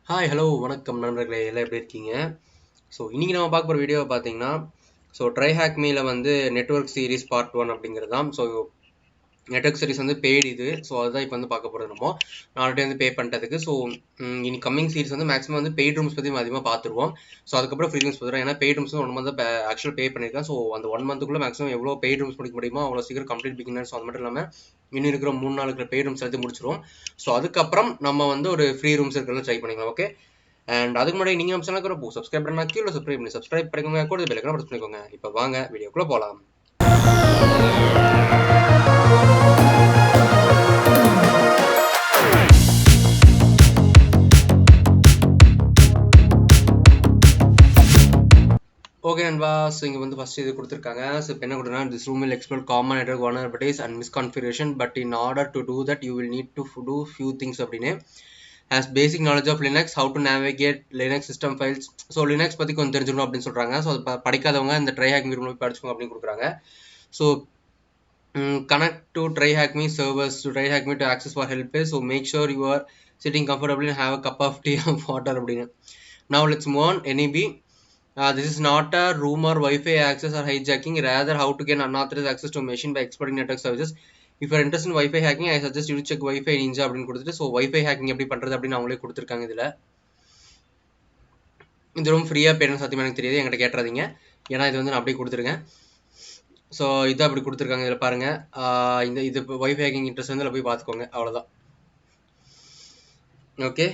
Hi hello வணக்கம் நண்பர்களே எல்லாம் எப்படி இருக்கீங்க? ஸோ இன்னைக்கு நம்ம பார்க்க போகிற வீடியோவை பார்த்தீங்கன்னா ட்ரை ஹேக் மீல வந்து நெட்வொர்க் சீரிஸ் பார்ட் ஒன் அப்படிங்கிறது தான். நெட்வொர்க் சீரிஸ் வந்து பெய்டு இது. அதுதான் இப்போ வந்து பார்க்க போகிறது. நம்ம ஆல்ரெடி வந்து பே பண்ணிட்டதுக்கு. இனி கம்மிங் சீரிஸ் வந்து மேக்ஸிமம் வந்து பெய்ட் ரூம்ஸ் பற்றி அதிகமாக பார்த்துருவோம். அதுக்கப்புறம் ஃப்ரீ ரூம்ஸ் பார்த்துருவோம். ஏன்னா பெய்ட் ரூம்ஸ் 1 மந்த் ஆக்சுவல் பே பண்ணியிருக்கேன். அந்த 1 மந்த்துக்குள்ளே மேக்ஸிமம் எவ்வளோ பெய்ட் ரூம்ஸ் முடிக்க முடியுமோ அவ்வளோ சீக்கிரம் கம்ப்ளீட் பிகினர்ஸ். அது மட்டும் இல்லாமல் இன்னும் இருக்கிற 3-4 இருக்கிற பெய்ட் ரூம்ஸ் எடுத்து முடிச்சிருவோம். அதுக்கப்புறம் நம்ம வந்து ஒரு ஃப்ரீ ரூம்ஸ் இருக்கிறத ட்ரை பண்ணிக்கலாம். ஓகே. அண்ட் அதுக்கு முன்னாடி நீங்க நம்ம சேனலுக்கு ஒரு சப்ஸ்கிரைப் பண்ணா கீழே சப்ஸ்கிரைப் பண்ணிக்கோங்க. கூட பெல் ஐகானை பிரஸ் பண்ணிக்கோங்க. இப்போ வாங்க வீடியோக்குள்ள போலாம். ஓகே நண்பா, இங்கே வந்து ஃபர்ஸ்ட் இது கொடுத்துருக்காங்க. இப்போ என்ன கொடுத்துருக்காங்க, this room will explore common network vulnerabilities and misconfiguration, but in order to do that you will need to do few things அப்படின்னு. as basic knowledge of Linux, how to navigate Linux system files. Linux பற்றி கொஞ்சம் தெரிஞ்சுக்கணும் அப்படின்னு சொல்கிறாங்க. அது படிக்காதவங்க இந்த try hack me போய் படிச்சுக்கோங்க அப்படின்னு கொடுக்குறாங்க. Connect to try hack me servers to try hack me to access for help. Make sure you are sitting comfortably and have a cup of tea or water. Now let's move on. NEB. This is not a room or Wi-Fi access or hijacking, rather how to get unauthorized access to a machine by exploiting network services. If you are interested in Wi-Fi hacking, I suggest you to check Wi-Fi Ninja அப்படின்னு கொடுத்துட்டு Wi-Fi hacking எப்படி பண்ணுறது அப்படின்னு அவங்களே கொடுத்துருக்காங்க. இது ரொம்ப ஃப்ரீயாக பேரணும் சத்தியமாக எனக்கு தெரியாது, என்கிட்ட கேட்டுறாதீங்க. ஏன்னா இது வந்து நான் அப்படியே கொடுத்துருக்கேன். இது அப்படி கொடுத்துருக்காங்க. இதில் பாருங்கள், இது வைஃபை ஹேக்கிங் இன்ட்ரெஸ்ட் வந்து போய் பார்த்துக்கோங்க, அவ்வளோதான். ஓகே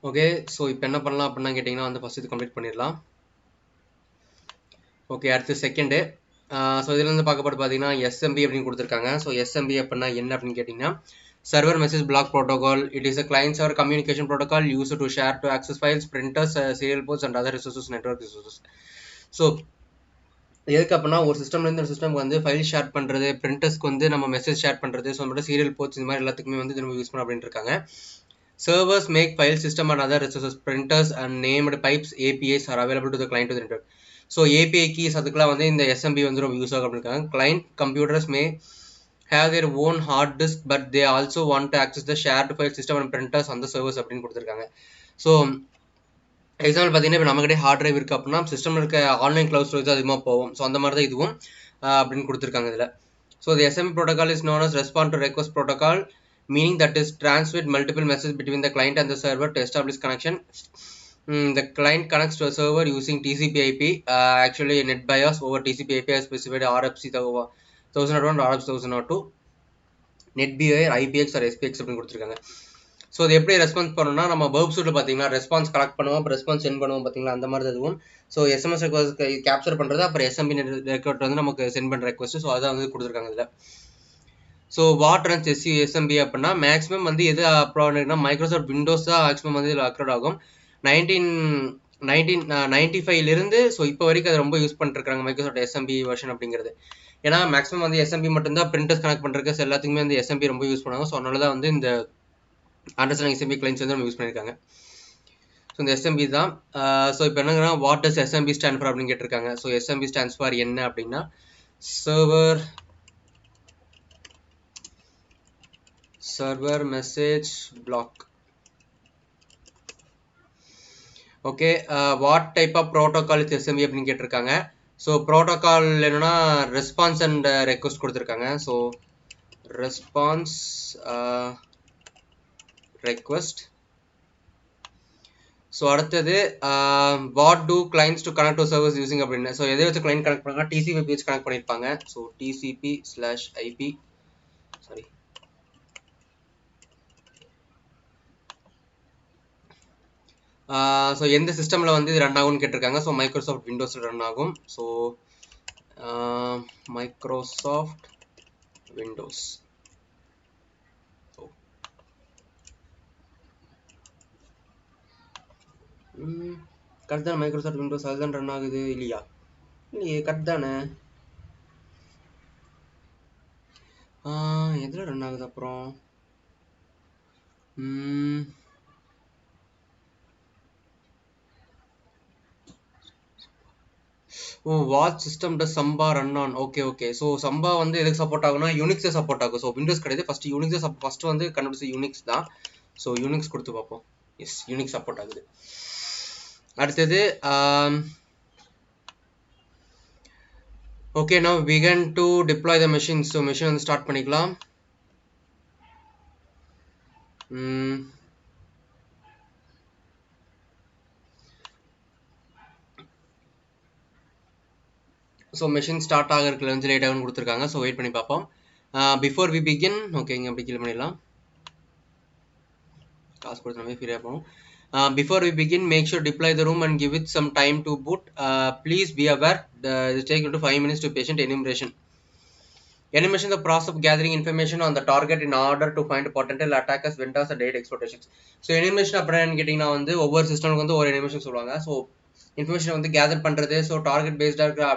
ஓகே இப்போ என்ன பண்ணலாம் அப்படின்னா கேட்டிங்கன்னா வந்து ஃபஸ்ட் இது கம்ப்ளீட் பண்ணிடலாம். ஓகே, அடுத்து செகண்டு. இதில் வந்து பார்க்கப்பட்டு பார்த்தீங்கன்னா எஸ்எம்பி அப்படின்னு கொடுத்துருக்காங்க. எஸ்எம்பி அப்படின்னா என்ன அப்படின்னு கேட்டிங்கன்னா, server message block protocol. It is a client server communication protocol use to share to access files, printers, serial ports and other resources, network resources. எதுக்கு அப்படின்னா ஒரு சிஸ்டம்லேருந்து ஒரு சிஸ்டம்க்கு வந்து ஃபைல் ஷேர் பண்ணுறது, பிரிண்டர்ஸ்க்கு வந்து நம்ம மெசேஜ் ஷேர் பண்ணுறது, மட்டும் சீரியல் போர்ட்ஸ் இந்த மாதிரி எல்லாத்துக்குமே வந்து நம்ம யூஸ் பண்ண அப்படின்னு இருக்காங்க. Servers make file system and other resources, printers and named pipes APIs are available to the client to the network. API keys அதுக்கெல்லாம் வந்து இந்த SMB வந்து ரொம்ப யூஸ் ஆகும் அப்படின்னு இருக்காங்க. Client computers may have their own hard disk, but they also want to access the shared file system and printers on the servers அப்படின்னு கொடுத்துருக்காங்க. எக்ஸாம்பிள் பார்த்தீங்கன்னா இப்போ நம்மகிட்டே ஹார்ட் டிரைவ் இருக்குது அப்படின்னா சிஸ்டமில் இருக்க ஆன்லைன் கிளவுட் ஸ்டோரேஜ் அதிகமாக போகும். அந்த மாதிரி தான் இதுவும் அப்படின்னு கொடுத்துருக்காங்க இதில். The SMB protocol is known as respond to request protocol, meaning that is transmit multiple messages between the client and the server to establish connection. The client connects to a server using TCP/IP. Actually, NetBIOS over TCP/IP has specified RFC 1001 or RFC 1002. NetBIOS, IPX or SPX அப்படின்னு கொடுத்துருக்காங்க. இது எப்படி response பண்ணணும்னா, நம்ம web சூட்டில் பார்த்தீங்கன்னா response collect பண்ணுவோம், அப்புறம் ரெஸ்பான்ஸ் சென்ட் பண்ணுவோம் பார்த்தீங்களா, அந்த மாதிரி அதுவும். எஸ்எம்எஸ் ரெக்வஸ்ட் கேப்சர் பண்ணுறது, அப்புறம் எஸ்எம்பி ரெக்வஸ்ட் வந்து நமக்கு சென்ட் பண்ணுற ரெக்வஸ்ட். அதான் வந்து கொடுத்துருக்காங்க இதில். வாட் ரன்ஸ் எஸ்எம்பி அப்படின்னா மேக்ஸிமம் வந்து எது அப்லோட் ஆகுதுன்னா மைக்ரோசாஃப்ட் விண்டோஸ் தான் மேக்ஸிமம் வந்து இதில் அப்லோட் ஆகும். 1995 இப்போ வரைக்கும் அதை ரொம்ப யூஸ் பண்ணிருக்காங்க மைக்ரோசாஃப்ட் எஸ்எம்பி வெர்ஷன் அப்படிங்கிறது. ஏன்னா மேக்ஸிமம் வந்து எஸ்எம்பி மட்டும்தான் பிரிண்டர்ஸ் கனெக்ட் பண்ணுறதுக்கு எல்லாத்துக்குமே வந்து எஸ்எம்பி ரொம்ப யூஸ் பண்ணுவாங்க. அதனால தான் வந்து இந்த அண்டர்ஸ்டாண்டிங் எஸ்எம்பி கிளைண்ட்ஸ் வந்து நம்ம யூஸ் பண்ணியிருக்காங்க. இந்த எஸ்எம்பி தான். இப்போ என்னங்கன்னா what does SMB stand for அப்படின்னு கேட்டிருக்காங்க. எஸ்எம்பி ஸ்டாண்ட்ஸ் ஃபார் என்ன அப்படின்னா server message block. Okay, what type of protocol is SMB அப்படின்னு கேட்டிருக்காங்க. ப்ரோட்டோகால் என்னன்னா ரெஸ்பான்ஸ் அண்ட் ரெக்வஸ்ட் கொடுத்துருக்காங்க. Response request. அடுத்தது what do clients to connect to servers using அப்படின்னு. எதை வச்சு கிளைண்ட் கனெக்ட் பண்ணாங்க, டிசிபி பேஜ் கனெக்ட் பண்ணியிருப்பாங்க. TCP/IP சாரி எந்த சிஸ்டமில் வந்து இது ரன் ஆகும்னு கேட்டிருக்காங்க. மைக்ரோசாஃப்ட் விண்டோஸில் ரன் ஆகும். Microsoft Windows. கரெக்ட் தானே, மைக்ரோசாஃப்ட் விண்டோஸ் அதுதான் ரன் ஆகுது இல்லையா? இல்லையே, கரெக்ட் தானே. எதில் ரன் ஆகுது அப்புறம்? Oh what system does Samba run on. Okay so சம்பா வந்து எதுக்கு சப்போர்ட் ஆகும்னா யூனிக்ஸே சப்போர்ட் ஆகும். ஸோ விண்டோஸ் கிடையாது, ஃபர்ஸ்ட் யூனிக்ஸே ஃபர்ஸ்ட் வந்து கண்டுபிடிச்ச யூனிக்ஸ் தான். ஸோ யூனிக்ஸ் கொடுத்து பார்ப்போம். எஸ், யூனிக்ஸ் சப்போர்ட் ஆகுது. அடுத்தது okay, now begin to deploy the machine. So machine வந்து ஸ்டார்ட் பண்ணிக்கலாம். ஸோ மெஷின் ஸ்டார்ட் ஆகிறதுக்கு கொஞ்சம் லேட் ஆகும்னு கொடுத்துருக்காங்க. ஸோ வெயிட் பண்ணி பார்ப்போம். பிஃபோர் வி பிகின், ஓகே இங்கே அப்படி கிளிக் பண்ணிடலாம். காசு கொடுத்து நம்ம ஃப்ரீயாக போகும். Before we begin, make sure deploy the room and give it some time to boot. Please be aware, it takes up to 5 minutes to patient enumeration. Enumeration the process of gathering information on the target in order to find potential attackers, vendors and data exploitations. So enumeration அப்படினு கேட்டிங்கன்னா வந்து ஒவ்வொரு சிஸ்டமுக்கு வந்து ஒரு எனிமேஷன் சொல்லுவாங்க. So information வந்து gather பண்ணுறது, so target பேஸ்டாக இருக்கிற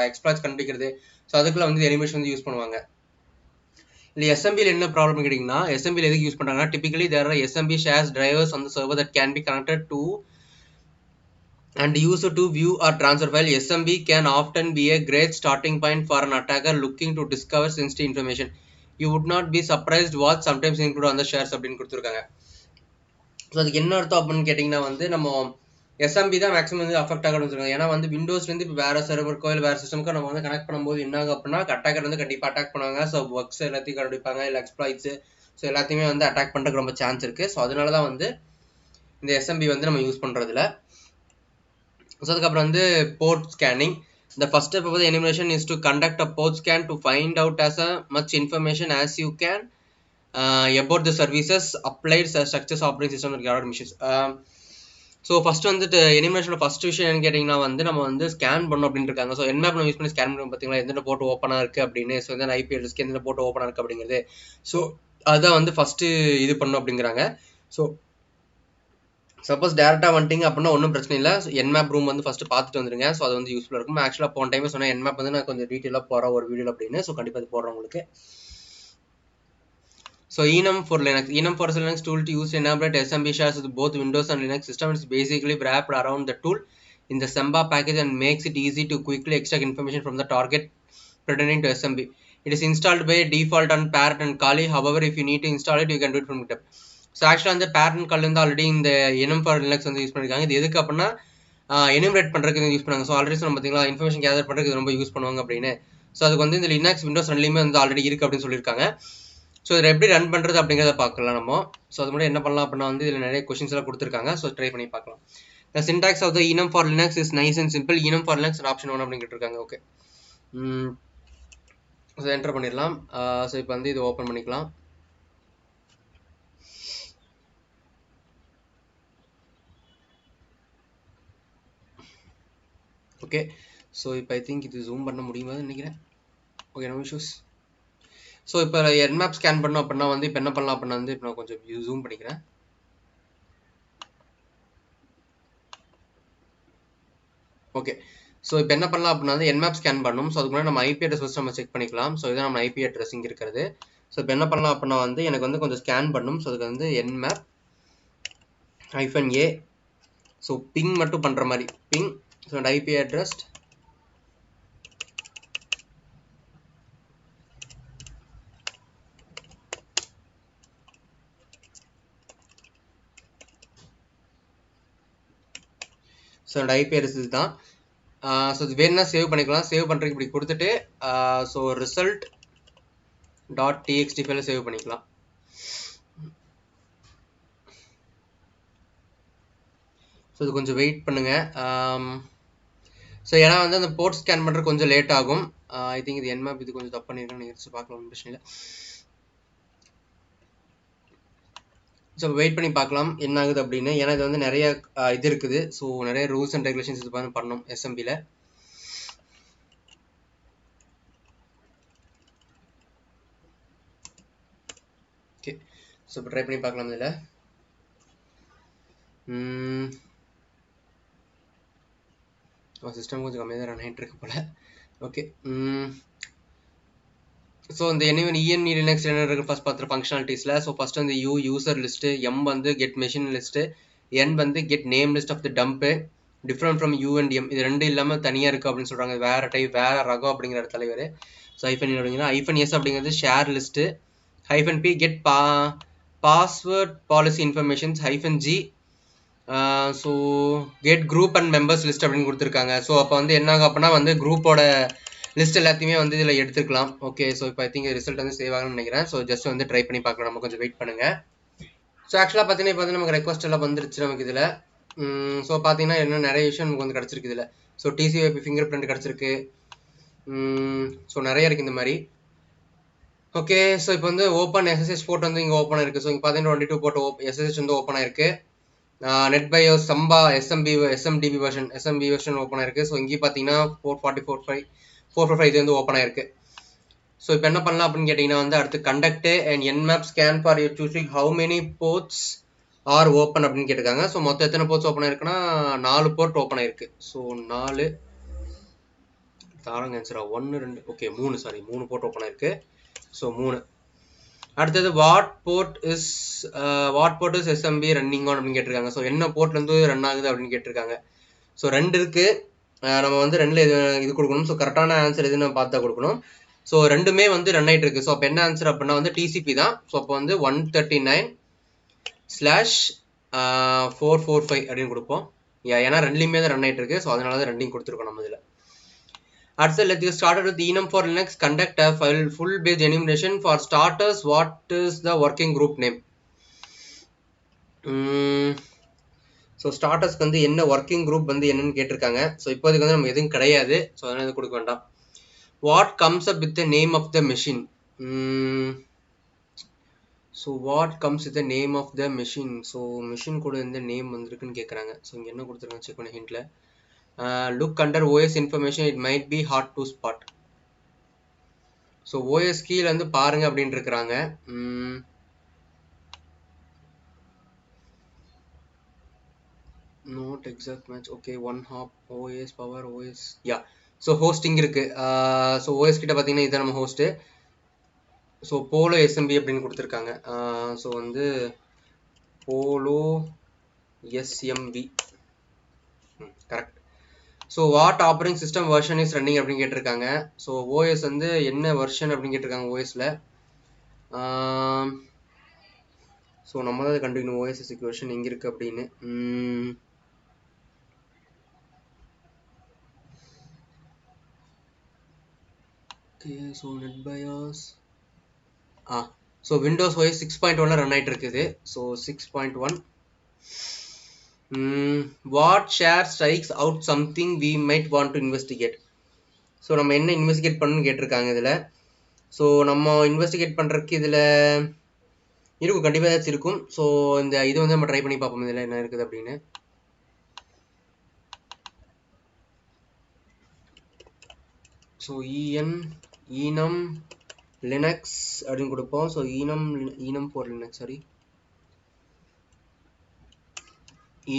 எக்ஸ்ப்ளாய்ட்ஸ் கண்டுபிடிக்கிறது, ஸோ அதுக்குள்ள வந்து எனிமேஷன் வந்து யூஸ் பண்ணுவாங்க. இல்லை எஸ்எம்பியில் என்ன ப்ராப்ளம் கேட்டிங்கன்னா, எஸ்எம்பியில் எதுக்கு யூஸ் பண்ணுறாங்கன்னா, typically there are SMB shares drivers on the server that can be connected to and used to view or transfer file. SMB can often be a great starting point for an attacker looking to discover sensitive information. You would not be surprised what sometimes include on the shares அப்படின்னு கொடுத்துருக்காங்க. So அதுக்கு என்ன அர்த்தம் அப்படின்னு கேட்டிங்கன்னா வந்து நம்ம SMP தான் மேக்ஸிமம் வந்து அஃபெக்ட் ஆகணும்னு சொல்லுவாங்க. ஏன்னா வந்து விண்டோஸ்லேருந்து இப்போ வேறு சர்வருக்கோ இல்லை வேறு சிஸ்டமுக்கோ நம்ம வந்து கனெக்ட் பண்ணும்போது என்ன ஆகும் அப்படின்னா, அட்டாக்கர் வந்து கண்டிப்பாக அட்டாக் பண்ணுவாங்க. ஸோ ஒர்க்ஸ் எல்லாத்தையும் கண்டுபிடிப்பாங்க, இல்லை எக்ஸ்ப்ளாய்ட்ஸு, ஸோ எல்லாத்தையுமே வந்து அட்டாக் பண்ணுறதுக்கு ரொம்ப சான்ஸ் இருக்குது. ஸோ அதனால தான் வந்து இந்த எஸ்எம்பி வந்து நம்ம யூஸ் பண்ணுறதில்ல. ஸோ அதுக்கப்புறம் வந்து port scanning. The first step of the enumeration is to conduct a port scan to find out as much information as you can about the services, applied structures, operating system and guarded missions. So first வந்துட்டு எனிமேஷனோட first விஷயம் என்னன்னு கேட்டிங்கன்னா வந்து நம்ம வந்து scan பண்ணணும் அப்படின்னு இருக்காங்க. ஸோ என்ன நம்ம யூஸ் பண்ணி ஸ்கேன் பண்ணி பார்த்தீங்களா, எந்தெந்த போர்ட் ஓப்பனாக இருக்குது அப்படின்னு, ஸோ எந்த ஐபி அட்ரஸ்க்கு எந்த போர்ட் ஓப்பனாக இருக்குது அப்படிங்கிறது. ஸோ அதான் வந்து ஃபஸ்ட்டு இது பண்ணணும் அப்படிங்கிறாங்க. ஸோ சப்போஸ் டேரெக்டாக வந்துட்டிங்க அப்படின்னா ஒன்றும் பிரச்சனை இல்லை. என்மேப் ரூம் வந்து ஃபஸ்ட்டு பார்த்துட்டு வந்துடுங்க. ஸோ அது வந்து யூஸ்ஃபுல்லாக இருக்கும். ஆக்சுவலாக போன டைமே சொன்னேன் என்மேப் வந்து நான் கொஞ்சம் டீட்டெயிலாக போகிறேன் ஒரு வீடியோ அப்படின்னு. ஸோ கண்டிப்பாக அது போடுறேன் உங்களுக்கு. So enum for Linux. Enum for Linux tool to use enabled SMB shares with both Windows and Linux system. It's basically wrapped around the tool in the Samba package and makes it easy to quickly extract information from the target pertaining to SMB. It is installed by default on parent and Kali. However, if you need to install it, you can do it from GitHub. So ஆக்சுவலாக வந்து parent கால் வந்து already இந்த enum for Linux வந்து use பண்ணியிருக்காங்க. இது எதுக்கு அப்படின்னா enumerate பண்ணுறதுக்கு யூஸ் பண்ணுவாங்க. ஸோ ஆல்ரெடி சொன்ன பார்த்தீங்களா, இன்ஃபர்மேஷன் கேதர் பண்ணுறதுக்கு ரொம்ப யூஸ் பண்ணுவாங்க அப்படின்னு. ஸோ அதுக்கு வந்து இந்த லினக்ஸ் விண்டோஸ் ரெண்டுலேயுமே வந்து ஆல்ரெடி இருக்குது அப்படின்னு சொல்லியிருக்காங்க. ஸோ இதில் எப்படி ரன் பண்ணுறது அப்படிங்கிறத பார்க்கலாம் நம்ம. ஸோ அது மட்டும் என்ன பண்ணலாம் அப்படின்னா வந்து இதில் நிறைய கொஸ்டின்ஸ் எல்லாம் கொடுத்துருக்காங்க. ஸோ ட்ரை பண்ணி பார்க்கலாம். The syntax of the enum for Linux is nice and simple. enum for Linux option 1 அப்படின்னு கேட்டிருக்காங்க. ஓகே, ஸோ என்டர் பண்ணிடலாம். ஸோ இப்போ வந்து இது ஓப்பன் பண்ணிக்கலாம். ஓகே, ஸோ இப்போ ஐ திங்க் இது ஜூம் பண்ண முடியுமான்னு நினைக்கிறேன். Okay, no issues. ஸோ இப்போ என்மேப் ஸ்கேன் பண்ணோம் அப்படின்னா வந்து இப்போ என்ன பண்ணலாம் அப்படின்னா வந்து இப்போ நான் கொஞ்சம் ஜூம் பண்ணிக்கிறேன். ஓகே, ஸோ இப்போ என்ன பண்ணலாம் அப்படின்னா வந்து என்மேப் ஸ்கேன் பண்ணணும். ஸோ அதுக்கு முன்னாடி நம்ம ஐபி அட்ரஸ் ஃபஸ்ட் நம்ம செக் பண்ணிக்கலாம். ஸோ இதான் நம்ம ஐபி அட்ரஸ் இங்கே இருக்கிறது. ஸோ இப்போ என்ன பண்ணலாம் அப்படின்னா வந்து எனக்கு வந்து கொஞ்சம் ஸ்கேன் பண்ணணும். ஸோ அதுக்கு வந்து என்மேப் -a, ஸோ பிங் மட்டும் பண்ணுற மாதிரி ping. So IP address so IP address இதுதான். ஸோ இது வேணும்னா சேவ் பண்ணிக்கலாம். சேவ் பண்ணுறதுக்கு இப்படி கொடுத்துட்டு ஸோ ரிசல்ட் .txt ஃபைல சேவ் பண்ணிக்கலாம். ஸோ இது கொஞ்சம் வெயிட் பண்ணுங்கள். ஸோ ஏன்னா வந்து அந்த போர்ட் ஸ்கேன் பண்ணுறது கொஞ்சம் லேட் ஆகும். ஐ திங்க் இது என்மேப் இது கொஞ்சம் தப்பு பண்ணியிருக்கேன் நீங்கள் பார்க்கலாம், பிரச்சனை இல்லை. ஸோ வெயிட் பண்ணி பார்க்கலாம் என்ன ஆகுது அப்படின்னு. ஏன்னா இது வந்து நிறைய இது இருக்குது. ஸோ நிறைய ரூல்ஸ் அண்ட் ரெகுலேஷன்ஸ் இது பண்ணணும் எஸ்எம்பியில். ஓகே, ஸோ இப்போ ட்ரை பண்ணி பார்க்கலாம். இதில் சிஸ்டம் கொஞ்சம் கம்மியாக தான் ரன் ஆகிட்டு இருக்கு போல். ஓகே, ஸோ இந்த ENE லினக்ஸ் என்ன இருக்குது ஃபஸ்ட் பார்த்துற ஃபங்க்ஷனாலிட்டிஸில். ஸோ ஃபஸ்ட் வந்து யூசர் லிஸ்ட்டு, எம் வந்து கெட் மெஷின் லிஸ்ட்டு, என் வந்து get name list of the dump, different from UNDM இது ரெண்டு இல்லாமல் தனியாக இருக்குது அப்படின்னு சொல்கிறாங்க. வேறு டைப் வேறு ரகம் அப்படிங்கிற தலைவர். ஸோ ஹைஃபன் அப்படிங்கன்னா ஹைஃபன் எஸ் அப்படிங்கிறது share list, hyphen B get password policy informations, hyphen G so get group and members list அப்படின்னு கொடுத்துருக்காங்க. ஸோ அப்போ வந்து என்ன ஆகும் அப்படின்னா வந்து குரூப்போட லிஸ்ட் எல்லாத்தையுமே வந்து இதில் எடுத்துக்கலாம். ஓகே, ஸோ இப்போ ஐ திங்க் ரிசல்ட் வந்து சேவ் ஆகும்னு நினைக்கிறேன். ஸோ ஜஸ்ட் வந்து ட்ரை பண்ணி பார்க்கலாம், நம்ம கொஞ்சம் வெயிட் பண்ணுங்கள். ஸோ ஆக்சுவலாக பார்த்தீங்கன்னா இப்போ வந்து நமக்கு ரெக்வஸ்ட் எல்லாம் வந்துருச்சு நமக்கு இதில். ஸோ பார்த்தீங்கன்னா என்ன நிறைய விஷயம் நமக்கு வந்து கிடச்சிருக்கு இதில். ஸோ டிசிஓபி ஃபிங்கர் பிரிண்ட் கிடச்சிருக்கு. ஸோ நிறைய இருக்குது இந்த மாதிரி. ஓகே, ஸோ இப்போ வந்து ஓப்பன் எஸ்எஸ்எஸ் போர்ட் வந்து இங்கே ஓப்பன் இருக்குது. ஸோ இங்கே பார்த்தீங்கன்னா 22 போர்ட் எஸ்எஸ்எஸ் வந்து ஓப்பன் ஆயிருக்கு. நெட் பயோஸ் சம்பா எஸ்எம்டிபி வெர்ஷன் ஓப்பன் ஆயிருக்கு. ஸோ இங்கேயும் பார்த்தீங்கன்னா 445 இது வந்து ஓப்பன் ஆயிருக்கு. ஸோ இப்போ என்ன பண்ணலாம் அப்படின்னு கேட்டிங்கன்னா வந்து அடுத்து conduct and Nmap scan for your choosing how many ports are open அப்படின்னு கேட்டிருக்காங்க. ஸோ மொத்தம் எத்தனை போர்ட்ஸ் ஓப்பன் ஆயிருக்குன்னா 4 போர்ட் ஓப்பன் ஆயிருக்கு. ஸோ 4 தாரங்க ஆன்சரா 1 2 ஓகே 3 போர்ட் ஓப்பன் ஆயிருக்கு. ஸோ 3. அடுத்தது what port is SMB running on அப்படின்னு கேட்டிருக்காங்க. ஸோ என்ன போர்ட்லேருந்து ரன் ஆகுது அப்படின்னு கேட்டிருக்காங்க. ஸோ 2 இருக்கு, நம்ம வந்து 2ல் இது கொடுக்கணும். ஸோ கரெக்டான ஆன்சர் எதுன்னு நம்ம பார்த்து தான் கொடுக்கணும். ஸோ ரெண்டுமே வந்து ரன் ஆகிட்டு இருக்கு. ஸோ அப்போ என்ன ஆன்சர் அப்படின்னா வந்து டிசிபி தான். ஸோ அப்போ வந்து 139/445 அப்படின்னு கொடுப்போம். ஏன்னா ரெண்டுலையுமே தான் ரன் ஆகிட்டு இருக்கு. ஸோ அதனால தான் ரெண்டையும் கொடுத்துருக்கோம் நம்ம இதில். அடுத்து let's get started with enum for Linux. Conduct a full page enumeration. For starters, what is the working group name? So ஸ்டார்டர்ஸ்க்கு வந்து என்ன ஒர்க்கிங் குரூப் வந்து என்னன்னு கேட்டிருக்காங்க. ஸோ இப்போதைக்கு வந்து நம்ம எதுவும் கிடையாது. ஸோ அதனால் இது கொடுக்க வேண்டாம். What comes up with the name of the machine? So what comes with the name of the machine? So machine கூட எந்த நேம் வந்துருக்குன்னு கேட்குறாங்க. ஸோ இங்கே என்ன கொடுத்துருக்காங்க செக் பண்ணி ஹிண்ட்ல. Look under OS information, it might be hard to spot. So OS கீழே வந்து பாருங்க அப்படின்னு இருக்கிறாங்க. not exact match. okay, one hop OS power OS yeah. So hosting இருக்கு. ஸோ ஓஎஸ் கிட்ட பார்த்தீங்கன்னா இதான் நம்ம ஹோஸ்ட்டு. ஸோ போலோ எஸ்எம்பி அப்படின்னு கொடுத்துருக்காங்க. ஸோ வந்து polo SMP correct. So what operating system version is running அப்படின்னு கேட்டிருக்காங்க. ஸோ ஓஎஸ் வந்து என்ன வெர்ஷன் அப்படின்னு கேட்டிருக்காங்க ஓஎஸில். ஸோ நம்ம தான் கண்டுக்கணும் ஓஎஸ் வெர்ஷன் எங்கே இருக்குது அப்படின்னு. Okay, so NetBIOS so Windows OS 6.1 run ஆகிட்டு இருக்குது. So 6.1. What share strikes out something we might want to investigate? So நம்ம என்ன இன்வெஸ்டிகேட் பண்ணணும்னு கேட்டிருக்காங்க இதில். ஸோ நம்ம இன்வெஸ்டிகேட் பண்ணுறதுக்கு இதில் இருக்கும், கண்டிப்பாக ஏதாச்சும் இருக்கும். ஸோ இந்த இது வந்து நம்ம ட்ரை பண்ணி பார்ப்போம் இதில் என்ன இருக்குது அப்படின்னு. ஸோ ஈனம் லினக்ஸ் அப்படின்னு கொடுப்போம். So enum for Linux sorry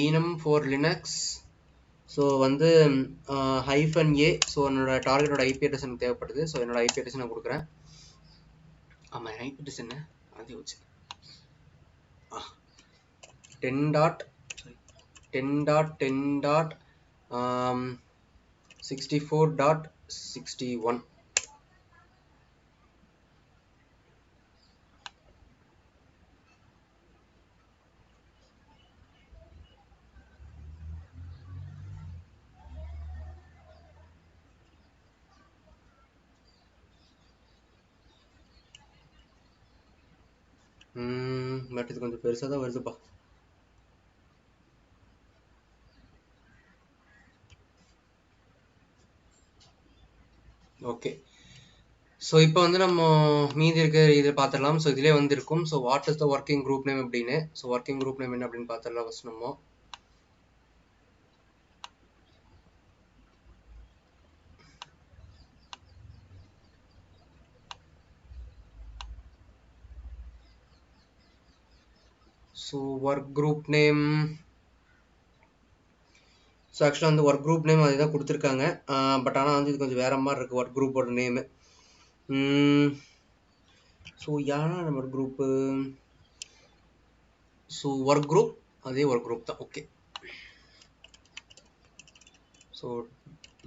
enum for linux. So வந்து -a. ஸோ என்னோட டார்கெட்டோட ஐபி அட்ரஸ் எனக்கு தேவைப்படுது. ஸோ என்னோட ஐபி அட்ரஸ் நான் கொடுக்குறேன். ஆமாம், ஐபி அட்ரஸ் என்ன அதே வச்சு 10.10.64.61. பட் இது கொஞ்சம் பெருசாக தான் வருதுப்பா. ஓகே, ஸோ இப்போ வந்து நம்ம மீதி இருக்க இதை பார்த்துடலாம். ஸோ இதிலே வந்து இருக்கும். So what is the working group name அப்படின்னு. ஸோ ஒர்க்கிங் குரூப் நேம் என்ன அப்படின்னு பார்த்துடலாம் ஃபஸ்ட் நம்ம. So work group name, so ஆக்சுவலாக வந்து ஒர்க் குரூப் நேம் அதுதான் கொடுத்துருக்காங்க. பட் ஆனால் வந்து இது கொஞ்சம் வேற மாதிரி இருக்குது ஒர்க் குரூப்போட நேமு. ஸோ யாரா நம்ம குரூப்பு? ஸோ ஒர்க் குரூப் அதே ஒர்க் குரூப் தான். Okay, so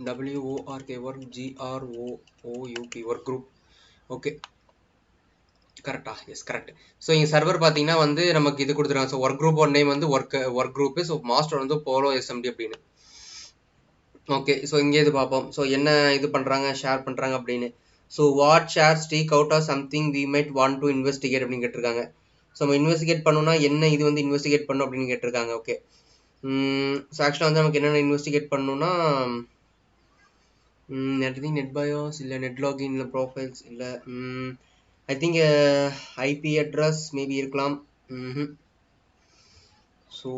WORK work GROOUP work group. Okay கரெக்டா? Yes correct. ஸோ இங்கே சர்வர் பார்த்தீங்கன்னா வந்து நமக்கு இது கொடுத்துருக்காங்க. ஸோ ஒர்க் குரூப் நேம் வந்து ஒர்க் குரூப். ஸோ மாஸ்டர் வந்து போலோ SMD அப்படின்னு. ஓகே ஸோ இங்கே இது பார்ப்போம். ஸோ என்ன இது பண்ணுறாங்க ஷேர் பண்ணுறாங்க அப்படின்னு. So what share stick out of something we might want to investigate அப்படின்னு கேட்டிருக்காங்க. ஸோ நம்ம இன்வெஸ்டிகேட் பண்ணோம்னா என்ன இது வந்து இன்வெஸ்டிகேட் பண்ணும் அப்படின்னு கேட்டிருக்காங்க. ஓகே ஸோ ஆக்சுவலாக வந்து நமக்கு என்னென்ன இன்வெஸ்டிகேட் பண்ணணும்னா நெட் பயோஸ் இல்லை நெட் லாகின் இல்லை ப்ரோஃபைல்ஸ் இல்லை I think IP address maybe இருக்கலாம். ஸோ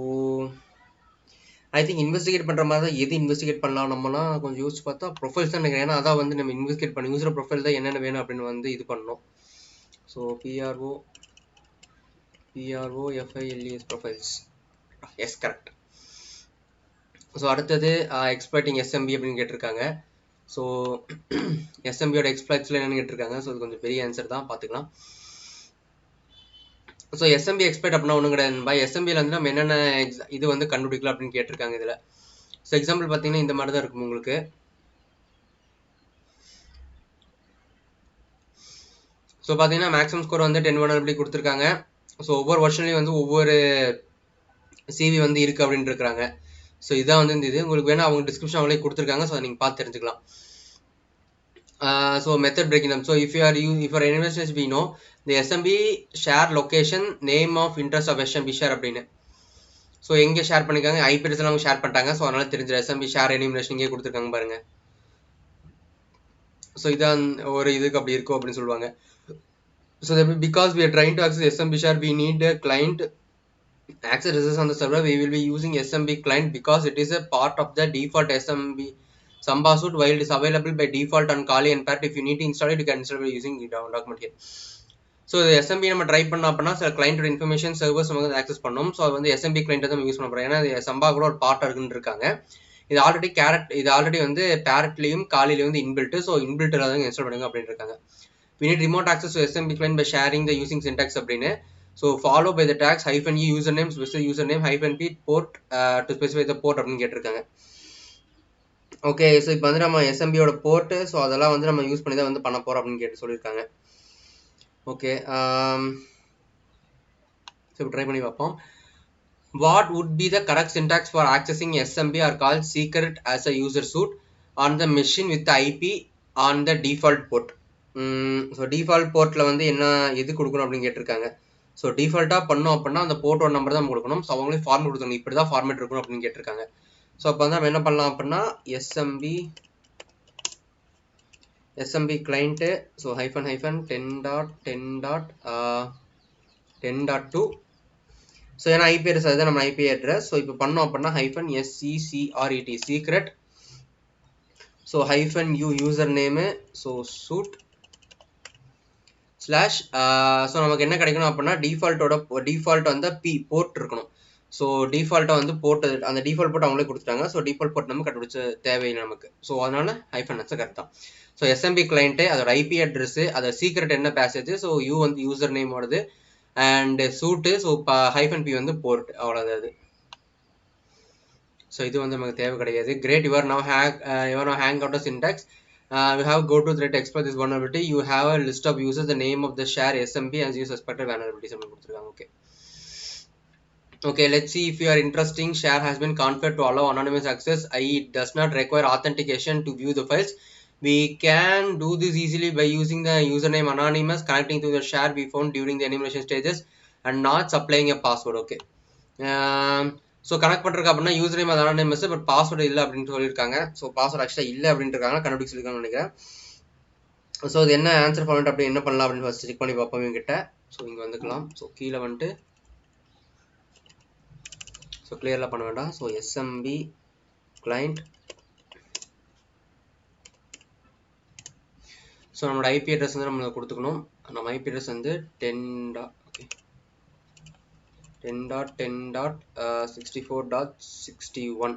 ஐ திங்க் இன்வெஸ்டிகேட் பண்ணுற மாதிரி தான் எது இன்வெஸ்டிகேட் பண்ணலாம் நம்மலாம் கொஞ்சம் யோசிச்சு பார்த்தா ப்ரொஃபைல்ஸ் தான் நினைக்கிறேன். ஏன்னா அதான் வந்து நம்ம இன்வெஸ்டிகேட் பண்ணி யூஸர் ப்ரொஃபைல் தான் என்னென்ன வேணும் அப்படின்னு வந்து இது பண்ணணும். So PROFILES profiles S correct. So அடுத்தது எக்ஸ்ப்ளாய்ட்டிங் SMB அப்படின்னு கேட்டிருக்காங்க. ஸோ SMBயோட எக்ஸ்ப்ளாய்ட்ஸில் என்னென்னு கேட்டிருக்காங்க. ஸோ இது கொஞ்சம் பெரிய ஆன்சர் தான், பார்த்துக்கலாம். ஸோ SMB எக்ஸ்பெக்ட் அப்படின்னா ஒன்றும் கிடையாது. SMBயில் வந்து நம்ம என்னென்ன இது வந்து கண்டுபிடிக்கலாம் அப்படின்னு கேட்டிருக்காங்க இதில். ஸோ எக்ஸாம்பிள் பார்த்தீங்கன்னா இந்த மாதிரி தான் இருக்கும் உங்களுக்கு. ஸோ பார்த்தீங்கன்னா மேக்ஸிமம் ஸ்கோர் வந்து 10 vulnerability கொடுத்துருக்காங்க. ஸோ ஒவ்வொரு வருஷன்லேயும் வந்து ஒவ்வொரு CV வந்து இருக்குது அப்படின்னு இருக்கிறாங்க. ஸோ இதான் வந்து இந்த இது உங்களுக்கு வேணால் அவங்க டிஸ்கிரிப்ஷன் அவங்களே கொடுத்துருக்காங்க. ஸோ நீங்கள் பார்த்து தெரிஞ்சுக்கலாம். So method breaking them. So if you are investors we know the SMB share location name of interest of SMB share அப்படின்னு. ஸோ எங்கே ஷேர் பண்ணிக்காங்க IP அட்ரஸ் எல்லாம் ஷேர் பண்ணிட்டாங்க. ஸோ அதனால தெரிஞ்சு SMB ஷேர் எனிமினேஷன் இங்கே கொடுத்துருக்காங்க பாருங்க. ஸோ இதான் ஒரு இதுக்கு அப்படி இருக்கும் அப்படின்னு சொல்லுவாங்க. So because we are trying to access SMB share we need a client access resources on the server. We will be using SMB client because it is a part of the default SMB Samba suite while it is available by default on Kali and Pat. If you need to install it, you can install it using the document here. So the SMB நம்ம try பண்ணோம் அப்படின்னா சில கிளைண்டோட information servers நம்ம வந்து access பண்ணோம். So அது வந்து SMB client தான் யூஸ் பண்ண போகிறோம். ஏன்னா சம்பா கூட ஒரு பார்ட் இருக்குன்னு இருக்காங்க. இது ஆல்ரெடி வந்து பேரட்லையும் காலிலையும் வந்து இன்பில்ட்டு. ஸோ இன்பில்ட்டில் தான் இன்ஸ்டால் பண்ணுங்க அப்படின்னு இருக்காங்க. We need remote access to SMB client by sharing the using syntax அப்படின்னு. So follow by the tags -e username specify username -p port to specify the port அப்படின்னு கேட்டிருக்காங்க. Okay so இப்போ வந்து நம்ம SMBயோட போர்ட்டு ஸோ அதெல்லாம் வந்து நம்ம use பண்ணி தான் வந்து பண்ண போகிறோம் அப்படின்னு கேட்டு சொல்லியிருக்காங்க. ஓகே ஸோ இப்போ ட்ரை பண்ணி பார்ப்போம். What would be the correct syntax for accessing SMB or call secret as a user suit on the machine with IP on the default port. So default போர்ட்டில் வந்து என்ன எது கொடுக்கணும் அப்படின்னு கேட்டிருக்காங்க. ஸோ டிஃபால்ட்டாக பண்ணோம் அப்படின்னா அந்த போர்ட்டோட நம்பர் தான் நம்ம கொடுக்கணும். ஸோ அவங்களே ஃபார்மேட் கொடுக்கணும், இப்படி தான் ஃபார்மேட் இருக்கணும் அப்படின்னு கேட்டிருக்காங்க. ஸோ அப்போ வந்து நம்ம என்ன பண்ணலாம் அப்படின்னா SMB கிளைண்ட்டு ஸோ -10.10.10.2 ஸோ ஏன்னா IP அட்ரஸ் அதுதான் நம்ம IP அட்ரஸ். ஸோ இப்போ பண்ணோம் அப்படின்னா -SECRET secret so -U user name so suit slash so நமக்கு என்ன கிடைக்கணும் அப்படின்னா டிஃபால்ட் வந்து போர்ட் இருக்கணும். ஸோ டிஃபால்ட்டாக வந்து போட்டு அந்த டிஃபால்ட் போர்ட் அவங்களே கொடுத்துட்டாங்க. ஸோ டிஃபால்ட் போர்ட் நம்ம கண்டுபிடிச்ச தேவையில்லை நமக்கு. ஸோ அதனால -S கரெக்ட் தான். ஸோ SMB கிளைண்ட்டு அதோட IP அட்ரஸ் அதோட சீக்ரெட் என்ன பேசேஜ் ஸோ U வந்து யூசர் நேமோடது அண்ட் சூட்டு ஸோ -P வந்து போர்ட் அவ்வளோது அது. ஸோ இது வந்து நமக்கு தேவை கிடையாது. Great your now hang out syntax. We have go to threat exploit this vulnerability. You have a list of users, the name of the share SMB as you suspected vulnerabilities அப்படின்னு கொடுத்துருக்காங்க. Okay, let's see if your interesting share has been configured to allow anonymous access, i.e. it does not require authentication to view the files. We can do this easily by using the username anonymous, connecting to the share we found during the enumeration stages and not supplying a password. Okay. So connect பண்ணுறதுக்கு அப்படின்னா user name anonymous but password இல்லை அப்படின்னு சொல்லியிருக்காங்க. So password ஆக்சுவலாக இல்லை அப்படின்ட்டு இருக்காங்க, கண்டுபிடிச்சு சொல்லியிருக்காங்கன்னு நினைக்கிறேன். ஸோ இது என்ன ஆன்சர் ஃபார்மேட் அப்படி என்ன பண்ணலாம் அப்படின்னு ஃபஸ்ட் செக் பண்ணி பார்ப்போம் இவங்ககிட்ட. ஸோ இங்கே வந்துக்கலாம். ஸோ கீழே வந்துட்டு ஸோ கிளியர்லாம் பண்ண வேண்டாம். ஸோ SMB கிளைண்ட் ஸோ நம்மளோட IP அட்ரஸ் வந்து நம்ம கொடுத்துக்கணும். நம்ம IP அட்ரஸ் வந்து 10.10.64.61.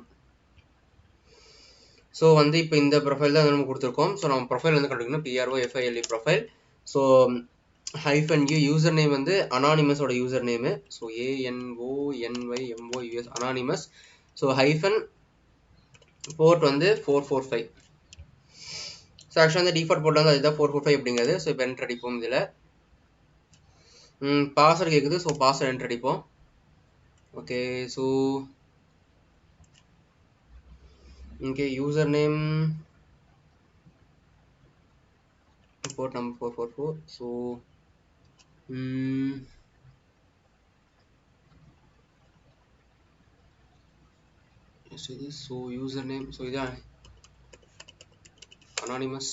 ஸோ வந்து இப்போ இந்த ப்ரொஃபைல் தான் நம்ம கொடுத்துருக்கோம். ஸோ நம்ம ப்ரொஃபைல் வந்து கண்டுக்கணும் PROFILE profile. So -U user name வந்து அனானிமஸோட user name so ANONYMOUS anonymous. So port வந்து 445. ஸோ ஆக்சுவலாக வந்து டிஃபால்ட் போர்ட் வந்து அதுதான் 445 அப்படிங்கிறது. ஸோ இப்போ என்ட்ரு அடிப்போம். இதில் பாஸ்வேர்டு கேட்குது. ஸோ பாஸ்வேர்டு என்ட்ரு அடிப்போம். ஓகே, ஸோ இங்கே user name port number 444. So so user name, so இதான் அனானிமஸ்.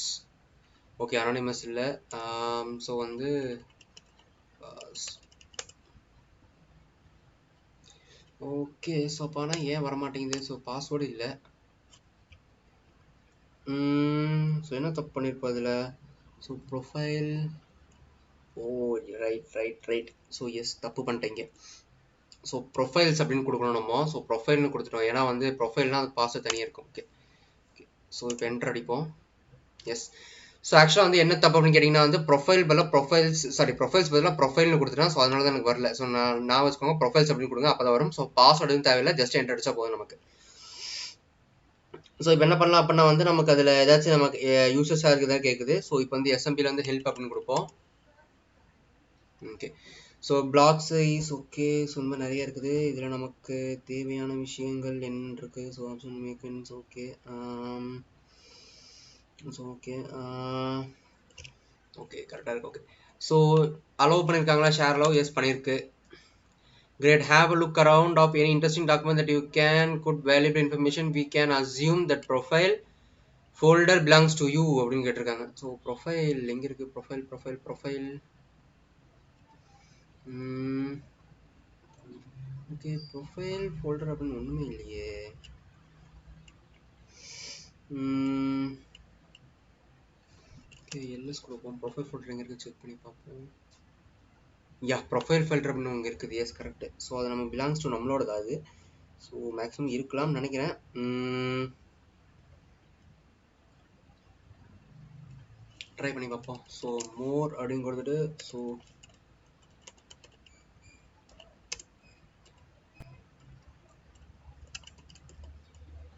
ஓகே, அனானிமஸ் இல்லை. ஸோ வந்து ஓகே, ஸோ அப்போ ஆனால் ஏன் வரமாட்டேங்குது? ஸோ பாஸ்வேர்டு இல்லை. ஸோ என்ன தப்பு பண்ணியிருப்போம் அதில்? ஸோ ப்ரொஃபைல், ஓ ரைட். ஸோ எஸ், தப்பு பண்ணிட்டேங்க. ஸோ ப்ரொஃபைல்ஸ் அப்படின்னு கொடுக்கணும் நம்ம. ஸோ ப்ரொஃபைல்னு கொடுத்துட்டோம். ஏன்னா வந்து ப்ரொஃபைல்னால் அது பாஸ்வேர்டு தனியாக இருக்கும். ஓகே, ஸோ இப்போ என்ட்ரு அடிப்போம். எஸ். ஸோ ஆக்சுவலாக வந்து என்ன தப்பு அப்படின்னு கேட்டிங்கன்னா வந்து ப்ரொஃபைல்ஸ் பதிலாக ப்ரொஃபைல்னு கொடுத்துட்டேன். ஸோ அதனால தான் எனக்கு வரல. ஸோ நான் வச்சுக்கோங்க, ப்ரொஃபைல்ஸ் அப்படின்னு கொடுங்க, அப்போ தான் வரும். ஸோ பாஸ்வேர்டு தேவையில்லை, ஜஸ்ட் என்ட்ரு அடிச்சா போதும் நமக்கு. ஸோ இப்போ என்ன பண்ணலாம் அப்படின்னா வந்து நமக்கு அதில் ஏதாச்சும் நமக்கு யூசர்ஸாக இருக்குதான் கேட்குது. ஸோ இப்போ வந்து எஸ்எம்பியில் வந்து ஹெல்ப் அப்படின்னு கொடுப்போம். Okay, so black size. Okay, so இந்த மாதிரி நிறைய இருக்குது. இதில் நமக்கு தேவையான விஷயங்கள் என்ன இருக்குது? ஸோ ஆப்ஷன் மேக்கன்ஸ். ஓகே, ஓகே கரெக்டாக இருக்கு. ஓகே, ஸோ அலோவ் பண்ணியிருக்காங்களா? ஷேர் அலோவ், எஸ் பண்ணியிருக்கு. Great. Have a look around of any interesting document that you can could valuable information. We can assume that profile folder belongs to you அப்படின்னு கேட்டிருக்காங்க. So profile எங்கே இருக்குது? Profile okay, profile folder அப்படின்னு ஒன்றுமே இல்லையே. Okay, LS கொடுப்போம். Profile folder எங்கே இருக்குது செக் பண்ணி பார்ப்போம். யா, ப்ரொஃபைல் ஃபில்டர் அப்படின்னு இங்கே இருக்குது. S correct. ஸோ அது நம்ம பிலாங்ஸ் டு நம்மளோடது அது. ஸோ மேக்ஸிமம் இருக்கலாம்னு நினைக்கிறேன். ட்ரை பண்ணி பார்ப்போம். ஸோ மோர் அப்படின்னு கொடுத்துட்டு so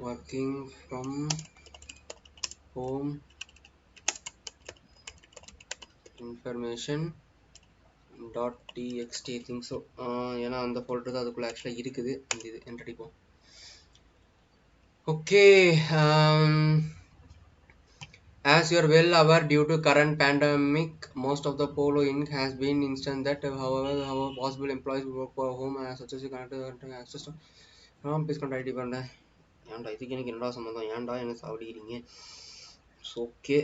working from home information .txt I think so. ஏன்னா அந்த ஃபோல்டர் தான் அதுக்குள்ளே ஆக்சுவலாக இருக்குது. இந்த இது என்ட்ரு அடிப்போம். Okay, as you are well aware, due to current pandemic, most of the Polo Inc. has been instant that however possible employees work for home such as connected access to please contact ID பண்ண. ஏன்டா இதுக்கு எனக்கு என்னடா சம்மந்தம்? ஏன்டா என்ன சாவடிக்கிறீங்க? Okay,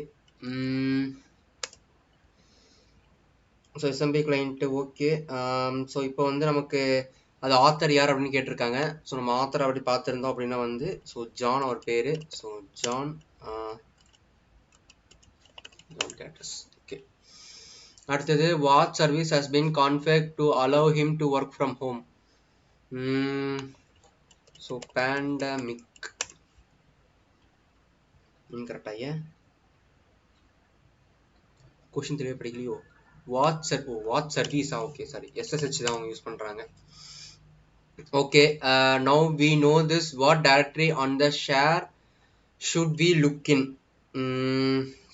so SMB client. Okay, so இப்போ வந்து நமக்கு அது ஆத்தர் யார் அப்படின்னு கேட்டிருக்காங்க. ஸோ நம்ம ஆத்தர் அப்படி பார்த்துருந்தோம் அப்படின்னா வந்து ஸோ ஜான் அவர் பேர். So John Cactus. ஓகே, அடுத்தது what service has been configured to allow him to work from home. So pandemic கரெக்டாக கொஷின் தெளிவாக படிக்கலையோ. வாட் சர்வீஸா? ஓகே சாரி, SSH தான் அவங்க யூஸ் பண்ணுறாங்க. Okay, now we know this. What directory on the share should we look in?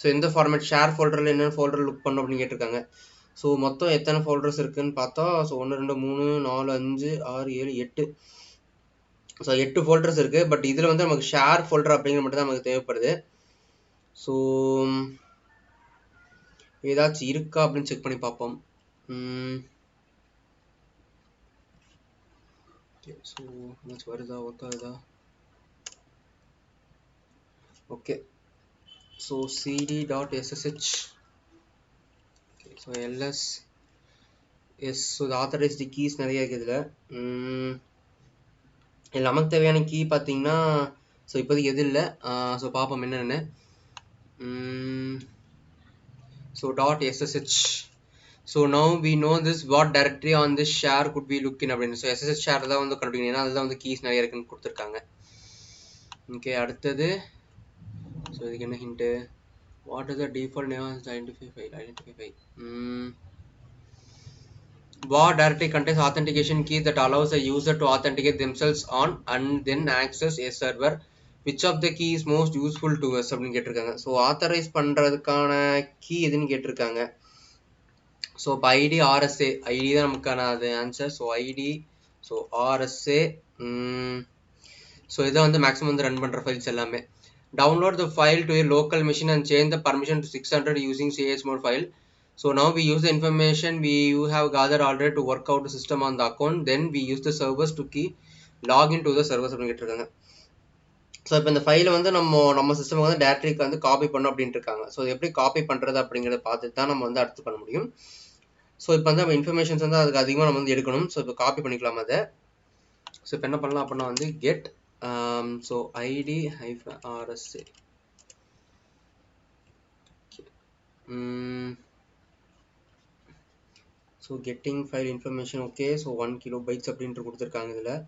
So எந்த format share ஃபோல்டரில் என்னென்ன folder look பண்ணோம் அப்படின்னு கேட்டிருக்காங்க. ஸோ மொத்தம் எத்தனை ஃபோல்டர்ஸ் இருக்குதுன்னு பார்த்தா ஸோ 1 2 3 4 5 6 7 8. ஸோ 8 ஃபோல்டர்ஸ் இருக்குது. பட் இதில் வந்து நமக்கு ஷேர் ஃபோல்டர் அப்படிங்கிற மட்டும் தான் நமக்கு தேவைப்படுது. ஸோ ஏதாச்சும் இருக்கா அப்படின்னு செக் பண்ணி பார்ப்போம். ஸோ ஏதாச்சும் வருதா, ஒர்க் ஆகுதா? Okay, so cd.ssh. So ls S. So இது ஆத்தரைஸ்டு கீஸ் நிறைய இருக்குது இதில். இதில் நமக்கு தேவையான கீ பார்த்தீங்கன்னா ஸோ இப்போதைக்கு எது இல்லை. ஸோ பார்ப்போம் என்னென்னு. So .ssh. So now we know this what directory on this share could be look in அப்படின்னு. ஸோ SSH ஷேர் தான் வந்து கண்டுபிடிக்கணும். ஏன்னா அதுதான் வந்து கீஸ் நிறைய இருக்குன்னு கொடுத்துருக்காங்க. ஓகே, அடுத்தது ஸோ இதுக்கு என்ன hint? What is the default name of identify file? What directory contains authentication key that allows a user to authenticate themselves on and then access a server which of the key is most useful to us அப்படின்னு கேட்டிருக்காங்க. So authorise பண்ணுறதுக்கான key எதுன்னு கேட்டிருக்காங்க. So இப்போ ID RSA ID தான் நமக்கான அது answer. So ID so RSA. So இதை வந்து மேக்ஸிமம் வந்து ரன் பண்ணுற ஃபைல்ஸ் எல்லாமே. Download the file to a local machine and change the permission to 600 using chmod file. So now we use the information you have gathered already to work out the system on the account. Then we use the servers to key log into the servers அப்படின்னு கேட்டிருக்காங்க. So இப்போ இந்த ஃபைலை வந்து நம்ம system வந்து டேரக்டரிக்கு வந்து copy பண்ணோம் அப்படின்ட்டு இருக்காங்க. ஸோ எப்படி காப்பி பண்ணுறது அப்படிங்கிறத பார்த்துட்டு தான் நம்ம வந்து அடுத்து பண்ண முடியும். ஸோ இப்போ வந்து நம்ம இன்ஃபர்மேஷன்ஸ் வந்து அதுக்கு அதிகமாக நம்ம வந்து எடுக்கணும். ஸோ இப்போ காப்பி பண்ணிக்கலாம் அதை. ஸோ இப்போ என்ன பண்ணலாம் அப்படின்னா வந்து get so id -rsa so getting file information. okay, so 1 kilobytes அப்படின்ட்டு கொடுத்துருக்காங்க இதில்.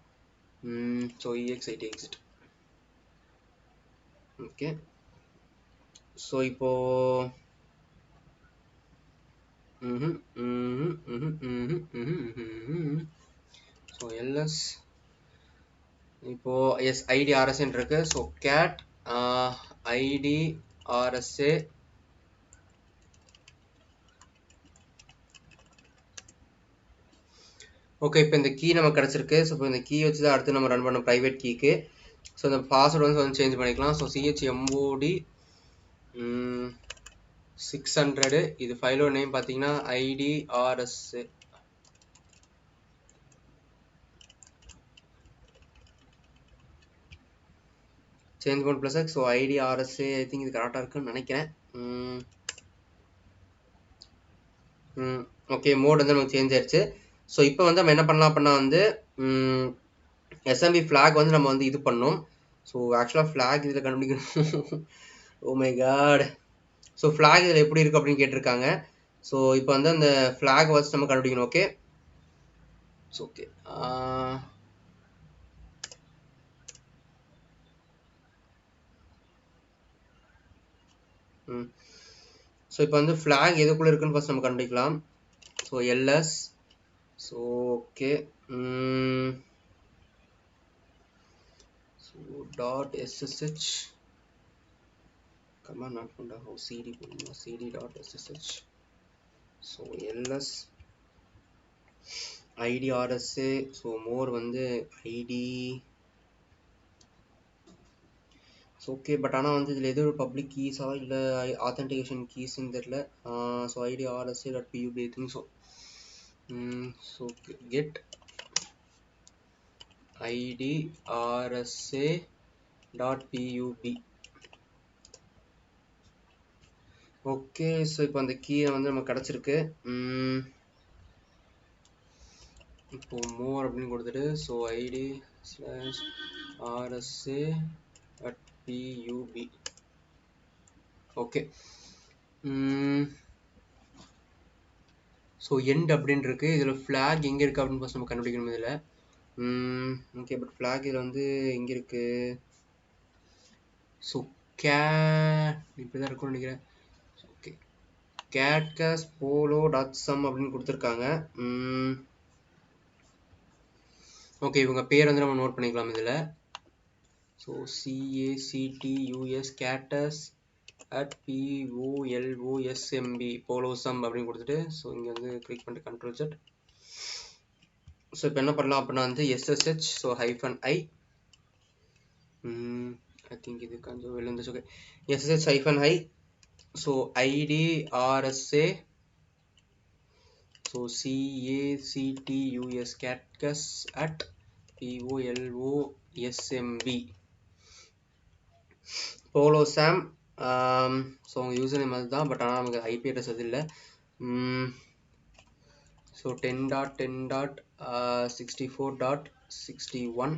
so exit exit. okay, so இப்போ so ls இப்போ எஸ் ஐடி ஆர்எஸ்ஏன்னு இருக்கு. So cat ID RSA okay. இப்போ இந்த கீ நமக்கு கிடச்சிருக்கு. ஸோ இப்போ இந்த கீ வச்சு தான் அடுத்து நம்ம ரன் பண்ண ப்ரைவேட் கீக்கு. ஸோ இந்த பாஸ்வேர்டு வந்து சேஞ்ச் பண்ணிக்கலாம். So chmod 600. இது ஃபைலோட நேம் பார்த்தீங்கன்னா ID RSA. Change mod plus so ID RSA. I think இது கரெக்டாக இருக்குன்னு நினைக்கிறேன். ஓகே, மோட் வந்து நமக்கு சேஞ்ச் ஆயிடுச்சு. ஸோ இப்போ வந்து நம்ம என்ன பண்ணலாம் அப்படின்னா வந்து எஸ்எம்பி ஃப்ளாக் வந்து நம்ம வந்து இது பண்ணோம். ஸோ ஆக்சுவலாக ஃப்ளாக் இதில் கண்டுபிடிக்கணும். Oh my god. So flag இதில் எப்படி இருக்குது அப்படின்னு கேட்டிருக்காங்க. ஸோ இப்போ வந்து அந்த ஃப்ளாக் வச்சு நம்ம கண்டுபிடிக்கணும். Okay, so okay. ஸோ இப்போ வந்து ஃப்ளாக் எதுக்குள்ளே இருக்குன்னு ஃபஸ்ட் நம்ம கண்டுபிடிக்கலாம். So LS. So okay, so dot SSH command not பண்ணா cd போடணும். cd dot SSH. So LS ID RSA. So more வந்து ஐடி. ஓகே, பட் ஆனால் வந்து இதில் எது ஒரு பப்ளிக் கீஸா இல்லை ஆத்தென்டிகேஷன் கீஸ்ன்னு தெரியல. So ID RSA dot pub thing. So so get ID RSA dot pub. Okay, so இப்போ அந்த கீயை வந்து நமக்கு கிடச்சிருக்கு. இப்போ மோர் அப்படின்னு கொடுத்துட்டு so ID /RSA @pub. Okay, so end அப்படின்னு இருக்கு. இதில் ஃப்ளாக் எங்கே இருக்குது அப்படின்னு ஃபஸ்ட் நம்ம கண்டுபிடிக்கணும் இதில். ஓகே, பட் ஃப்ளாக் இதில் வந்து எங்கே இருக்குது? ஸோ இப்படி தான் இருக்கும்னு நினைக்கிறேன். ஓகே, கேட்காஸ் போலோ டாட் சம் அப்படின்னு கொடுத்துருக்காங்க. ஓகே, இவங்க பேர் வந்து நம்ம நோட் பண்ணிக்கலாம் இதில். ஸோ CACTUS கேட்டஸ் @POLOSMB போலோசம் அப்படின்னு கொடுத்துட்டு ஸோ இங்கே வந்து கிளிக் பண்ணிட்டு கண்ட்ரோல் செட். ஸோ இப்போ என்ன பண்ணலாம் அப்படின்னா வந்து SSH so -i. I think இது கொஞ்சம் வெளில இருந்துச்சு. Okay, SSH -i. So ID RSA. So CACTUS cactus @POLOSMB போலோசாம். ஸோ உங்கள் யூசர் நேம் அது தான், பட் ஆனால் நமக்கு ஐபி அட்ரஸ் அது இல்லை. ஸோ 10.10.64.61.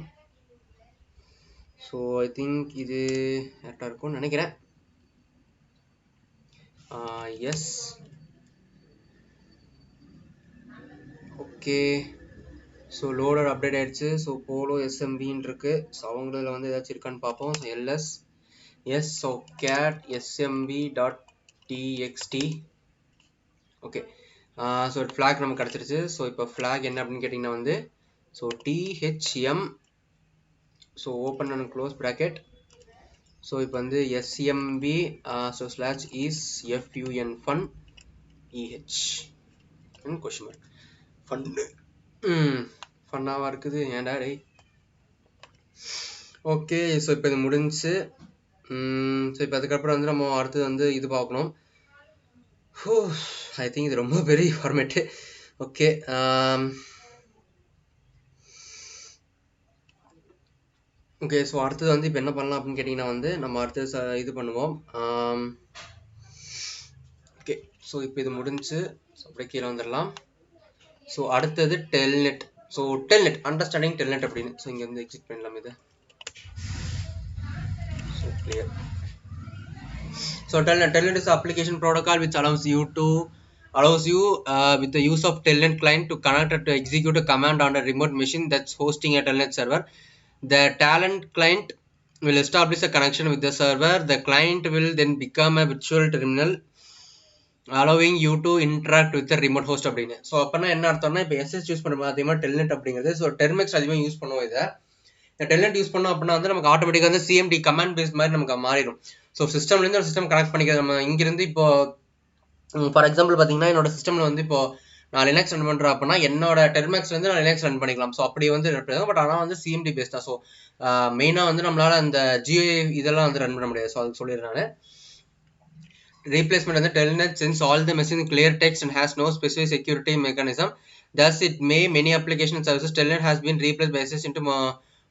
ஸோ ஐ திங்க் இது கரெக்டாக இருக்கும்னு நினைக்கிறேன். Yes. Okay, so loader update ஆயிடுச்சு. ஸோ போலோ எஸ்எம்பின்னு இருக்கு. ஸோ அவங்கள வந்து ஏதாச்சும் இருக்கான்னு பார்ப்போம். So LS S. So cat smb.txt. Okay, so flag நமக்கு கிடச்சிருச்சு. ஸோ இப்போ ஃப்ளாக் என்ன அப்படின்னு கேட்டிங்கன்னா வந்து so THM so open and close bracket so இப்போ வந்து SMB so slash is FUN fun EH question mark ஃபன்னு ஃபன்னாவாக இருக்குது ஏன்டா டே. ஓகே ஸோ இப்போ இது முடிஞ்சு. ஸோ இப்போ அதுக்கப்புறம் வந்து நம்ம அடுத்தது வந்து இது பார்க்கணும். ஐ திங்க் இது ரொம்ப பெரிய ஃபார்மேட்டு. ஓகே ஓகே ஸோ அடுத்தது வந்து இப்போ என்ன பண்ணலாம் அப்படின்னு கேட்டிங்கன்னா வந்து நம்ம அடுத்தது இது பண்ணுவோம். ஓகே ஸோ இப்போ இது முடிஞ்சு ஸோ அப்படியே கீழே வந்துடலாம். ஸோ அடுத்தது Telnet. So Telnet understanding Telnet அப்படின்னு. ஸோ இங்கே வந்து எக்ஸிட் பண்ணலாம் இது. So clear. So Telnet is an application protocol which allows you with the use of Telnet client to connect to execute a command on a remote machine that's hosting a Telnet server. The Telnet client will establish a connection with the server. The client will then become a virtual terminal allowing you to interact with the remote host அப்படின்னு. So அப்போனா என்ன அர்த்தம்னா இப்போ SS use பண்ணும்போது அதே மாதிரி Telnet அப்படிங்கிறது. So Termux அதிகமாக யூஸ் பண்ணுவோம் இதை. இந்த டெல்நெட் யூஸ் பண்ணோம் அப்படின்னா வந்து நமக்கு ஆட்டோமேட்டிக்காக வந்து CMD கமாண்ட் பேஸ் மாதிரி நமக்கு மாறிடும். ஸோ சிஸ்டம்லேருந்து ஒரு சிஸ்டம் கனெக்ட் பண்ணிக்கிறது. நம்ம இங்கிருந்து இப்போ ஃபார் எக்ஸாம்பிள் பார்த்தீங்கன்னா என்னோட சிஸ்டமில் வந்து இப்போ நான் லினக்ஸ் ரன் பண்ணுறேன் அப்படின்னா என்னோட டெர்மெக்ஸ்லேருந்து நான் லினக்ஸ் ரன் பண்ணிக்கலாம். ஸோ அப்படி வந்து பட் ஆனால் வந்து CMD பேஸ் தான். ஸோ மெயினாக வந்து நம்மளால் அந்த GUI இதெல்லாம் வந்து ரன் பண்ண முடியாது. ஸோ அது சொல்லிடுறேன் நான். Replacement வந்து Telnet sends all the message in clear text and has no specific security mechanism. Thus, many application services Telnet has been replaced by SS into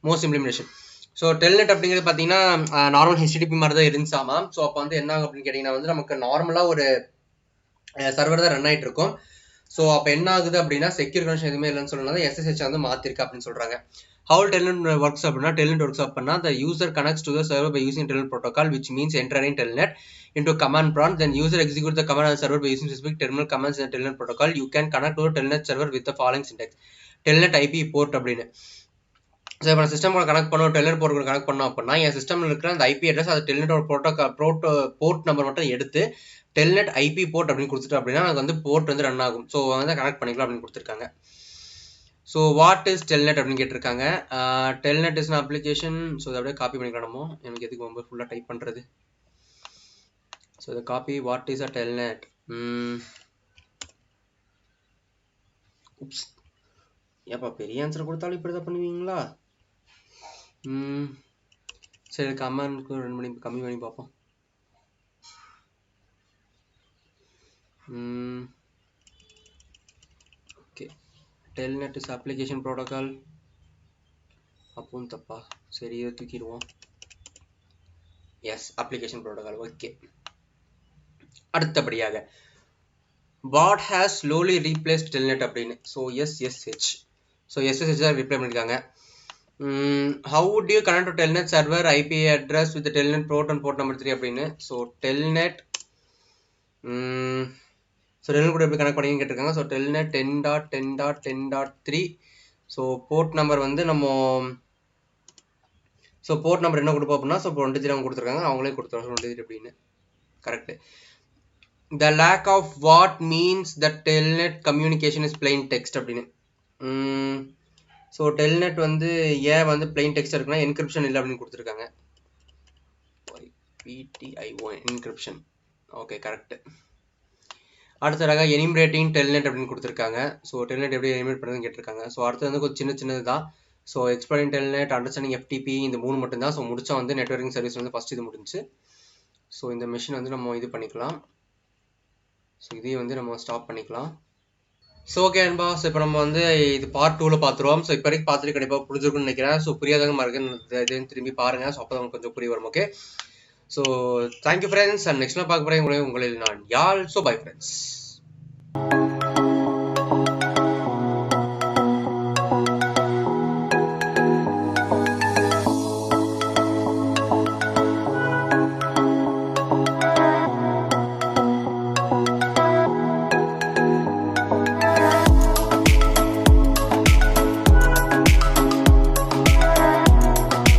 most implementation. So Telnet அப்படிங்கிறது பார்த்தீங்கன்னா normal HTTP மாதிரி தான் இருந்துச்சாமா. So அப்போ வந்து என்ன ஆகும் அப்படின்னு கேட்டிங்கன்னா வந்து நமக்கு நார்மலாக ஒரு சர்வர் தான் ரன் ஆகிட்டு இருக்கும். ஸோ அப்போ என்ன ஆகுது அப்படின்னா செக்யூர் கனெக்ஷன் எதுவுமே இல்லைன்னு சொல்லலாம். SSH வந்து மாற்றிருக்கு அப்படின்னு சொல்கிறாங்க. How Telnet works அப்படின்னா Telnet works அப்படின்னா the user connects to the server by using Telnet protocol, which means entering Telnet into command prompt. Then user executes the command on the server by using specific terminal commands in the Telnet protocol. You can connect to the Telnet server with the following syntax. Telnet IP port அப்படின்னு. So இப்போ system கூட connect பண்ணோம், Telnet board கூட connect பண்ணோம் அப்படின்னா என் சிஸ்டமில் இருக்கிற அந்த IP அட்ரஸ் அது டெல்நெட்டோட போர்ட் நம்பர் மட்டும் எடுத்து டெல்நெட் IP போர்ட் அப்படின்னு கொடுத்துட்டு அப்படின்னா எனக்கு வந்து போர்ட் வந்து ரன் ஆகும். ஸோ வந்து கனெக்ட் பண்ணிக்கலாம் அப்படின்னு கொடுத்துருக்காங்க. ஸோ வாட் இஸ் டெல்நெட் அப்படின்னு கேட்டிருக்காங்க. Telnet is application. ஸோ அதை அப்படியே காப்பி பண்ணிக்கலாமோ, எனக்கு எதுக்கு ரொம்ப ஃபுல்லாக டைப் பண்ணுறது. ஸோ இதை copy. What is a telnet. ஏப்பா பெரிய ஆன்சர் கொடுத்தாலும் இப்படி தான் பண்ணுவீங்களா? சரி கமெண்ட்க்கு 2 மணி கம்மி பண்ணி பார்ப்போம். Okay Telnet is application protocol. அப்பவும் தப்பா? சரி இதை தூக்கிடுவோம். Yes application protocol. ஓகே அடுத்தபடியாக what has slowly replaced Telnet அப்படின்னு. So SSH. ஸோ SSH தான் ரிப்ளை பண்ணியிருக்காங்க. How would you connect to Telnet server IP address with the Telnet port and port number 3 அப்படின்னு. ஸோ Telnet ஸோ Telnet கூட எப்படி connect பண்ணிங்கன்னு கேட்டிருக்காங்க. So Telnet 10.10.10.3. So port number வந்து நம்ம so port number என்ன கொடுப்போம் அப்படின்னா ஸோ 20 அவங்க கொடுத்துருக்காங்க, அவங்களே கொடுத்துருவாங்க 20 அப்படின்னு. Correct. The lack of what means that Telnet communication is plain text அப்படின்னு. ஸோ டெல்நெட் வந்து ஏன் வந்து பிளைன் டெக்ஸ்ட் இருக்குன்னா என்கிரிப்ஷன் இல்லை அப்படின்னு கொடுத்துருக்காங்க. PTIO encryption. Okay correct. அடுத்ததாக எனிமரேட்டிங் டெல்நெட் அப்படின்னு கொடுத்துருக்காங்க. ஸோ டெல்நெட் எப்படி எனிமரேட் பண்ணுறதுன்னு கேட்டிருக்காங்க. ஸோ அடுத்து வந்து கொஞ்சம் சின்னது தான். So explain Telnet, understanding FTP, இந்த 3 மட்டும்தான். ஸோ முடிச்சா வந்து நெட்வொர்க்கிங் சர்வீஸ் வந்து ஃபஸ்ட் இது முடிஞ்சு. ஸோ இந்த மிஷின் வந்து நம்ம இது பண்ணிக்கலாம். ஸோ இதையும் வந்து நம்ம ஸ்டாப் பண்ணிக்கலாம். ஸோ ஓகே அன்பா. ஸோ இப்போ நம்ம வந்து இது பார்ட் 2ல் பார்த்துருவோம். ஸோ இப்போ வரைக்கும் பார்த்துட்டு கண்டிப்பாக புரிஞ்சிருக்குன்னு நினைக்கிறேன். ஸோ புரியாதவங்க மறக்க இதையும் திரும்பி பாருங்கள். ஸோ அப்போ தான் கொஞ்சம் புரிய வரும். Okay so thank you friends. And நெக்ஸ்ட்டில் பார்க்க போகிறேன் உங்களில் நான் யாழ். So bye friends.